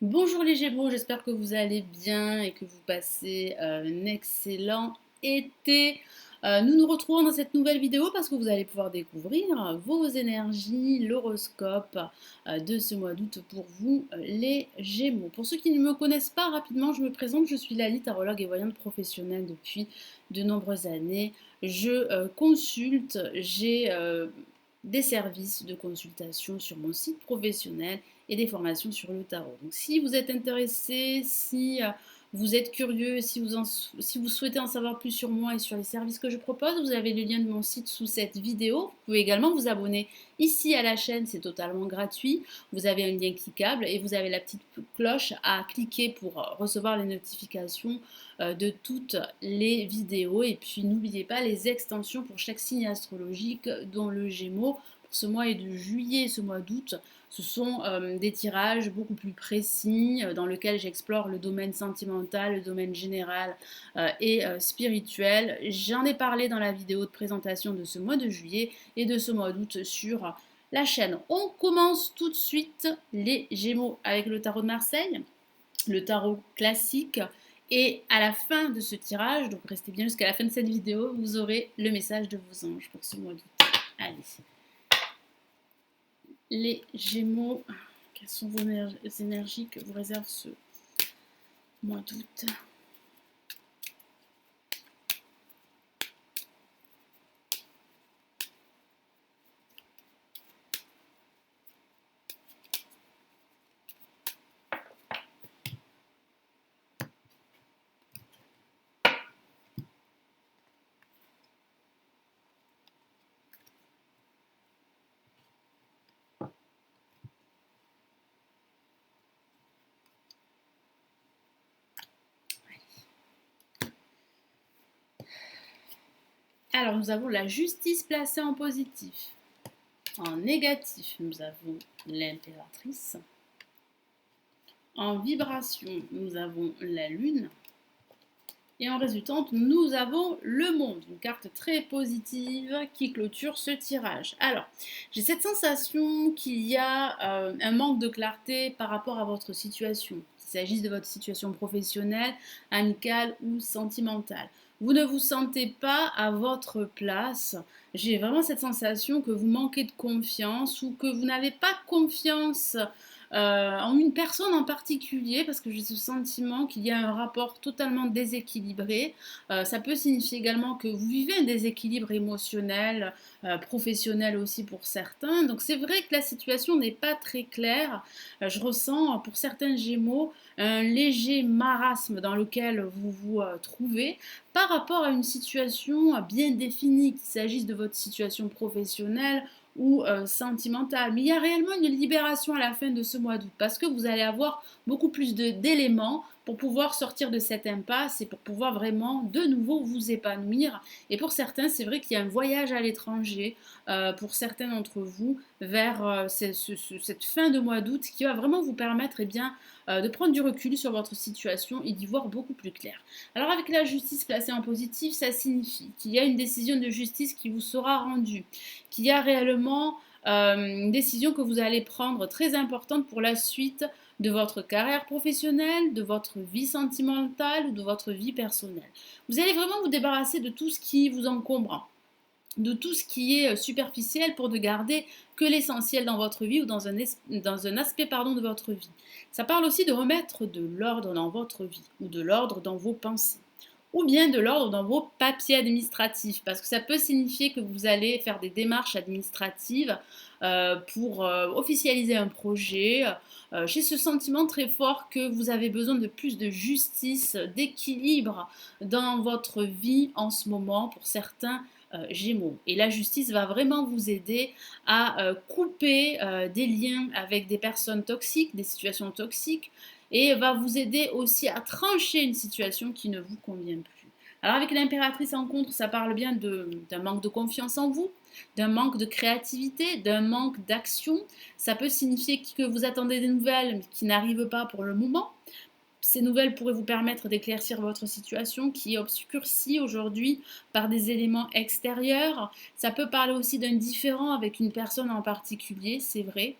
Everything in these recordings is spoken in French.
Bonjour les Gémeaux, j'espère que vous allez bien et que vous passez un excellent été. Nous nous retrouvons dans cette nouvelle vidéo parce que vous allez pouvoir découvrir vos énergies, l'horoscope de ce mois d'août pour vous les Gémeaux. Pour ceux qui ne me connaissent pas, rapidement, je me présente, je suis Lali, tarologue et voyante professionnelle depuis de nombreuses années. Je consulte, j'ai des services de consultation sur mon site professionnel et des formations sur le tarot. Donc si vous êtes intéressé, si vous êtes curieux, si vous souhaitez en savoir plus sur moi et sur les services que je propose, vous avez le lien de mon site sous cette vidéo. Vous pouvez également vous abonner ici à la chaîne, c'est totalement gratuit. Vous avez un lien cliquable et vous avez la petite cloche à cliquer pour recevoir les notifications de toutes les vidéos. Et puis n'oubliez pas les extensions pour chaque signe astrologique, dont le Gémeaux pour ce mois et de juillet et ce mois d'août. Ce sont des tirages beaucoup plus précis dans lesquels j'explore le domaine sentimental, le domaine général et spirituel. J'en ai parlé dans la vidéo de présentation de ce mois de juillet et de ce mois d'août sur la chaîne. On commence tout de suite les Gémeaux avec le tarot de Marseille, le tarot classique. Et à la fin de ce tirage, donc restez bien jusqu'à la fin de cette vidéo, vous aurez le message de vos anges pour ce mois d'août. Allez. Les Gémeaux, quelles sont vos énergies que vous réserve ce mois d'août? Alors, nous avons la justice placée en positif. En négatif, nous avons l'impératrice. En vibration, nous avons la lune. Et en résultante, nous avons le monde, une carte très positive qui clôture ce tirage. Alors, j'ai cette sensation qu'il y a un manque de clarté par rapport à votre situation, qu'il s'agisse de votre situation professionnelle, amicale ou sentimentale. Vous ne vous sentez pas à votre place. J'ai vraiment cette sensation que vous manquez de confiance ou que vous n'avez pas confiance en une personne en particulier, parce que j'ai ce sentiment qu'il y a un rapport totalement déséquilibré. Ça peut signifier également que vous vivez un déséquilibre émotionnel, professionnel aussi pour certains. Donc c'est vrai que la situation n'est pas très claire. Je ressens pour certains Gémeaux un léger marasme dans lequel vous vous trouvez par rapport à une situation bien définie, qu'il s'agisse de votre situation professionnelle ou sentimentale. Mais il y a réellement une libération à la fin de ce mois d'août parce que vous allez avoir beaucoup plus d'éléments pour pouvoir sortir de cette impasse et pour pouvoir vraiment de nouveau vous épanouir. Et pour certains, c'est vrai qu'il y a un voyage à l'étranger pour certains d'entre vous vers cette fin de mois d'août qui va vraiment vous permettre bien, de prendre du recul sur votre situation et d'y voir beaucoup plus clair. Alors avec la justice placée en positif, ça signifie qu'il y a une décision de justice qui vous sera rendue, qu'il y a réellement une décision que vous allez prendre très importante pour la suite de votre carrière professionnelle, de votre vie sentimentale ou de votre vie personnelle. Vous allez vraiment vous débarrasser de tout ce qui vous encombre, de tout ce qui est superficiel pour ne garder que l'essentiel dans votre vie ou dans un aspect de votre vie. Ça parle aussi de remettre de l'ordre dans votre vie ou de l'ordre dans vos pensées ou bien de l'ordre dans vos papiers administratifs, parce que ça peut signifier que vous allez faire des démarches administratives pour officialiser un projet. J'ai ce sentiment très fort que vous avez besoin de plus de justice, d'équilibre dans votre vie en ce moment pour certains Gémeaux. Et la justice va vraiment vous aider à couper des liens avec des personnes toxiques, des situations toxiques, et va vous aider aussi à trancher une situation qui ne vous convient plus. Alors avec l'impératrice en contre, ça parle bien d'un manque de confiance en vous, d'un manque de créativité, d'un manque d'action. Ça peut signifier que vous attendez des nouvelles mais qui n'arrivent pas pour le moment. Ces nouvelles pourraient vous permettre d'éclaircir votre situation qui est obscurcie aujourd'hui par des éléments extérieurs. Ça peut parler aussi d'un différend avec une personne en particulier, c'est vrai.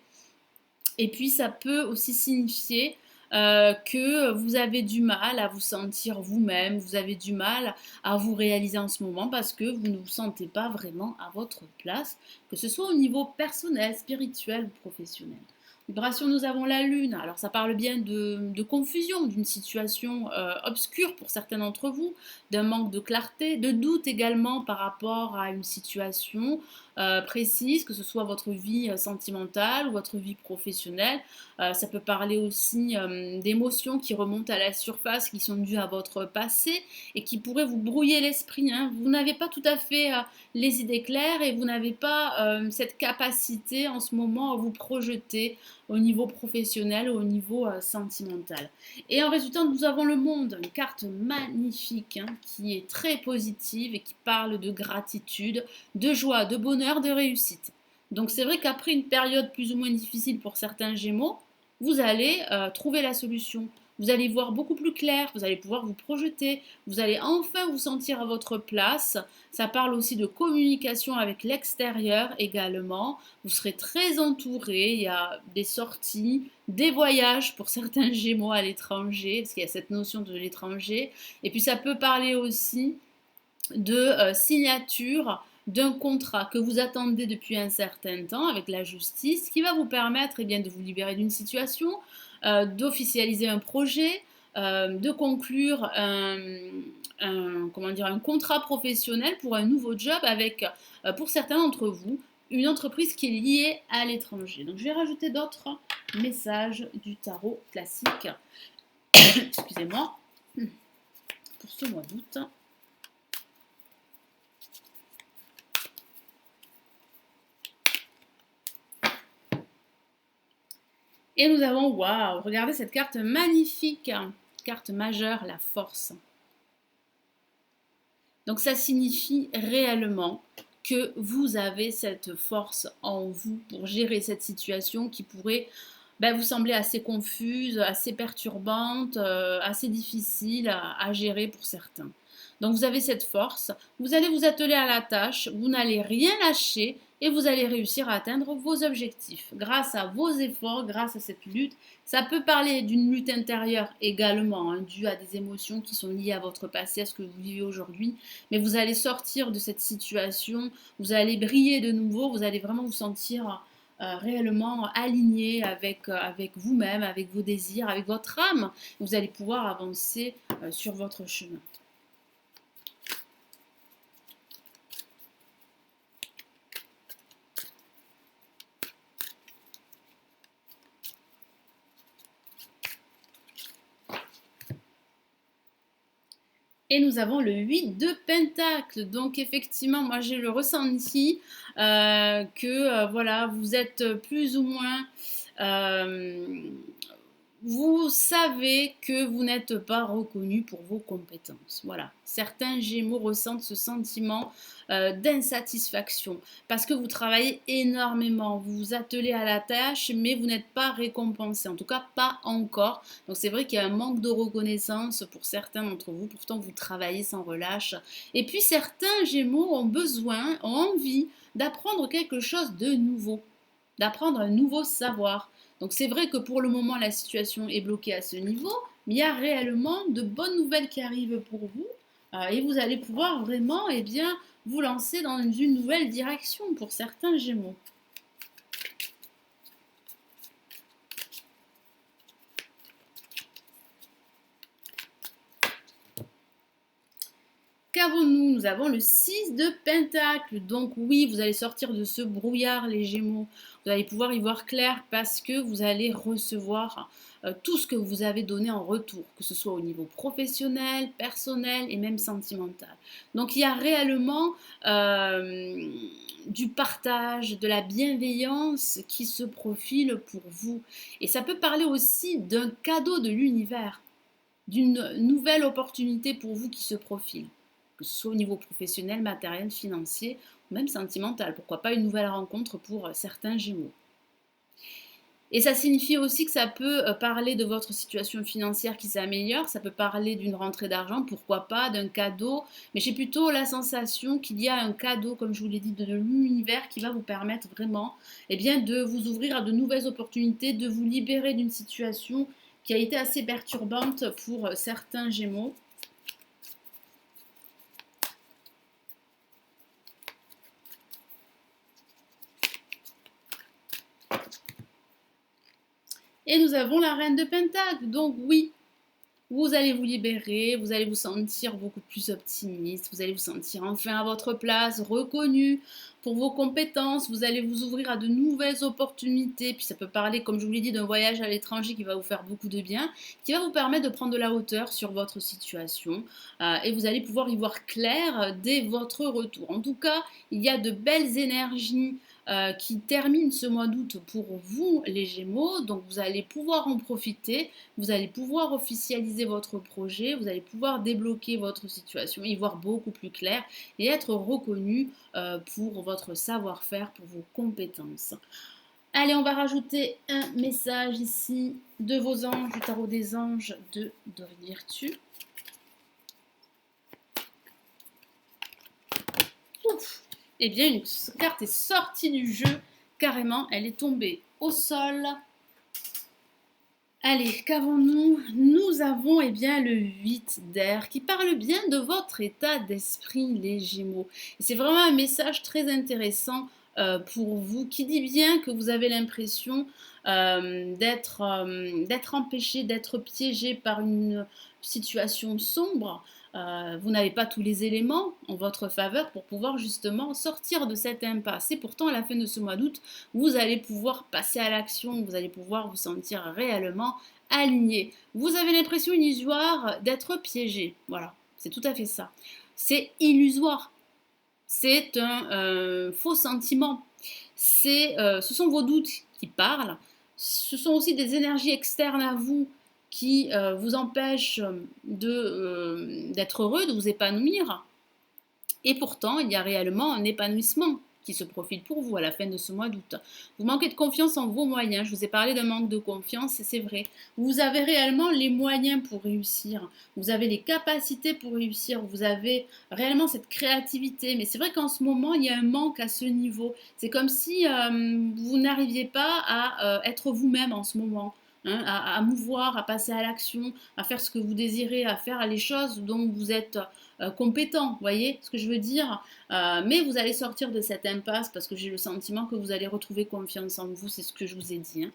Et puis ça peut aussi signifier que vous avez du mal à vous sentir vous-même, vous avez du mal à vous réaliser en ce moment parce que vous ne vous sentez pas vraiment à votre place, que ce soit au niveau personnel, spirituel ou professionnel. Vibration, nous avons la lune. Alors ça parle bien de confusion, d'une situation obscure pour certains d'entre vous, d'un manque de clarté, de doute également par rapport à une situation précise, que ce soit votre vie sentimentale ou votre vie professionnelle. Ça peut parler aussi d'émotions qui remontent à la surface, qui sont dues à votre passé et qui pourraient vous brouiller l'esprit, hein. Vous n'avez pas tout à fait les idées claires et vous n'avez pas cette capacité en ce moment à vous projeter au niveau professionnel ou au niveau sentimental. Et en résultat, nous avons le monde, une carte magnifique, hein, qui est très positive et qui parle de gratitude, de joie, de bonheur, de réussite. Donc c'est vrai qu'après une période plus ou moins difficile pour certains Gémeaux, vous allez trouver la solution. Vous allez voir beaucoup plus clair, vous allez pouvoir vous projeter, vous allez enfin vous sentir à votre place. Ça parle aussi de communication avec l'extérieur également. Vous serez très entouré, il y a des sorties, des voyages pour certains Gémeaux à l'étranger, parce qu'il y a cette notion de l'étranger. Et puis ça peut parler aussi de signature d'un contrat que vous attendez depuis un certain temps avec la justice qui va vous permettre eh bien, de vous libérer d'une situation, d'officialiser un projet, de conclure comment dire, un contrat professionnel pour un nouveau job avec, pour certains d'entre vous, une entreprise qui est liée à l'étranger. Donc je vais rajouter d'autres messages du tarot classique. Excusez-moi pour ce mois d'août. Et nous avons, waouh, regardez cette carte magnifique, carte majeure, la force. Donc ça signifie réellement que vous avez cette force en vous pour gérer cette situation qui pourrait vous sembler assez confuse, assez perturbante, assez difficile à gérer pour certains. Donc vous avez cette force, vous allez vous atteler à la tâche, vous n'allez rien lâcher et vous allez réussir à atteindre vos objectifs grâce à vos efforts, grâce à cette lutte. Ça peut parler d'une lutte intérieure également, hein, due à des émotions qui sont liées à votre passé, à ce que vous vivez aujourd'hui, mais vous allez sortir de cette situation, vous allez briller de nouveau, vous allez vraiment vous sentir réellement aligné avec vous-même, avec vos désirs, avec votre âme. Vous allez pouvoir avancer sur votre chemin. Et nous avons le 8 de Pentacle. Donc effectivement, moi j'ai le ressenti que voilà, vous êtes plus ou moins vous savez que vous n'êtes pas reconnu pour vos compétences. Voilà. Certains Gémeaux ressentent ce sentiment d'insatisfaction parce que vous travaillez énormément, vous vous attelez à la tâche, mais vous n'êtes pas récompensé. En tout cas, pas encore. Donc c'est vrai qu'il y a un manque de reconnaissance pour certains d'entre vous. Pourtant, vous travaillez sans relâche. Et puis certains Gémeaux ont besoin, ont envie d'apprendre quelque chose de nouveau, d'apprendre un nouveau savoir. Donc c'est vrai que pour le moment la situation est bloquée à ce niveau, mais il y a réellement de bonnes nouvelles qui arrivent pour vous et vous allez pouvoir vraiment vous lancer dans une nouvelle direction pour certains Gémeaux. Qu'avons-nous? Nous avons le 6 de Pentacle. Donc oui, vous allez sortir de ce brouillard, les Gémeaux. Vous allez pouvoir y voir clair parce que vous allez recevoir tout ce que vous avez donné en retour, que ce soit au niveau professionnel, personnel et même sentimental. Donc il y a réellement du partage, de la bienveillance qui se profile pour vous. Et ça peut parler aussi d'un cadeau de l'univers, d'une nouvelle opportunité pour vous qui se profile, que ce soit au niveau professionnel, matériel, financier ou même sentimental. Pourquoi pas une nouvelle rencontre pour certains Gémeaux. Et ça signifie aussi que ça peut parler de votre situation financière qui s'améliore, ça peut parler d'une rentrée d'argent, pourquoi pas, d'un cadeau, mais j'ai plutôt la sensation qu'il y a un cadeau, comme je vous l'ai dit, de l'univers qui va vous permettre vraiment de vous ouvrir à de nouvelles opportunités, de vous libérer d'une situation qui a été assez perturbante pour certains Gémeaux. Et nous avons la reine de Pentacle. Donc oui, vous allez vous libérer, vous allez vous sentir beaucoup plus optimiste, vous allez vous sentir enfin à votre place, reconnu pour vos compétences, vous allez vous ouvrir à de nouvelles opportunités, puis ça peut parler, comme je vous l'ai dit, d'un voyage à l'étranger qui va vous faire beaucoup de bien, qui va vous permettre de prendre de la hauteur sur votre situation et vous allez pouvoir y voir clair dès votre retour. En tout cas, il y a de belles énergies qui termine ce mois d'août pour vous les Gémeaux, donc vous allez pouvoir en profiter, vous allez pouvoir officialiser votre projet, vous allez pouvoir débloquer votre situation, y voir beaucoup plus clair et être reconnu pour votre savoir-faire, pour vos compétences. Allez, on va rajouter un message ici de vos anges, du tarot des anges de Dorine Virtue. Ouf. Eh bien, une carte est sortie du jeu, carrément, elle est tombée au sol. Allez, qu'avons-nous? Nous avons eh bien, le 8 d'air qui parle bien de votre état d'esprit, les Gémeaux. C'est vraiment un message très intéressant pour vous qui dit bien que vous avez l'impression d'être empêché, d'être piégé par une situation sombre. Vous n'avez pas tous les éléments en votre faveur pour pouvoir justement sortir de cette impasse. Et pourtant, à la fin de ce mois d'août, vous allez pouvoir passer à l'action, vous allez pouvoir vous sentir réellement aligné. Vous avez l'impression illusoire d'être piégé. Voilà, c'est tout à fait ça. C'est illusoire. C'est un faux sentiment. Ce sont vos doutes qui parlent. Ce sont aussi des énergies externes à vous qui vous empêchent d'être heureux, de vous épanouir. Et pourtant, il y a réellement un épanouissement qui se profile pour vous à la fin de ce mois d'août. Vous manquez de confiance en vos moyens. Je vous ai parlé d'un manque de confiance, et c'est vrai. Vous avez réellement les moyens pour réussir. Vous avez les capacités pour réussir. Vous avez réellement cette créativité. Mais c'est vrai qu'en ce moment, il y a un manque à ce niveau. C'est comme si vous n'arriviez pas à être vous-même en ce moment. Hein, à mouvoir, à passer à l'action, à faire ce que vous désirez, à faire les choses dont vous êtes compétent, vous voyez ce que je veux dire, mais vous allez sortir de cette impasse parce que j'ai le sentiment que vous allez retrouver confiance en vous, c'est ce que je vous ai dit.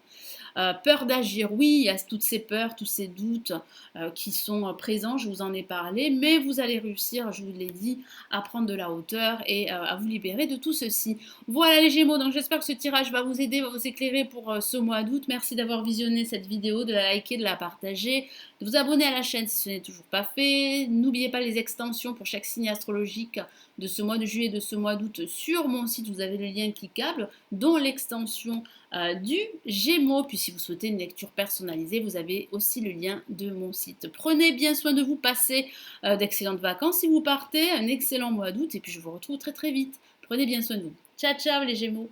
Hein. Peur d'agir, oui, il y a toutes ces peurs, tous ces doutes qui sont présents, je vous en ai parlé, mais vous allez réussir, je vous l'ai dit, à prendre de la hauteur et à vous libérer de tout ceci. Voilà les Gémeaux, donc j'espère que ce tirage va vous aider, va vous éclairer pour ce mois d'août. Merci d'avoir visionné cette vidéo, de la liker, de la partager, de vous abonner à la chaîne si ce n'est toujours pas fait. N'oubliez pas les extensions pour chaque signe astrologique de ce mois de juillet, de ce mois d'août sur mon site. Vous avez le lien cliquable, dont l'extension du Gémeaux. Puis si vous souhaitez une lecture personnalisée, vous avez aussi le lien de mon site. Prenez bien soin de vous, passez d'excellentes vacances si vous partez, un excellent mois d'août et puis je vous retrouve très très vite. Prenez bien soin de vous. Ciao ciao les Gémeaux.